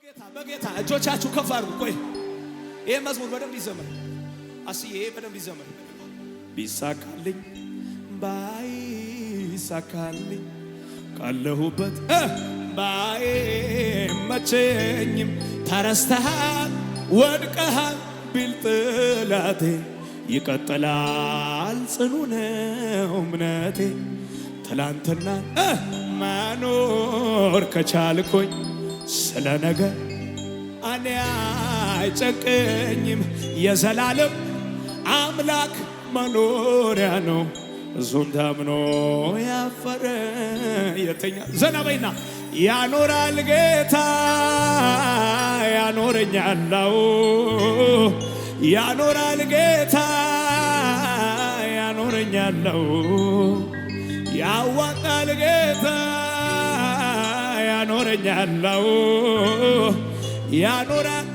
በጌታ እጆቻችሁ ከፍ አድርጉ። ቆይ ይሄ መዝሙር በደንብ ይዘመር። አስዬ በደንብ ይዘመር። ቢሳካልኝ ባይሳካልኝ ካለሁበት ባይመቸኝም ተረስተሃል ወድቀሃል ቢል ጠላቴ ይቀጥላል ጽኑ ነው እምነቴ። ትላንትና መኖር ከቻልኩኝ ስለ ነገ እኔ አይጨንቀኝም። የዘላለም አምላክ መኖሪያ ነው እሱን ታምኖ ያፈረ የተኛ ዘና በይና ያኖራል ጌታ ያኖረኛለው ያኖራል ጌታ ያኖረኛለው ያዋጣል ጌታ ያኖረኛለው ያኖራል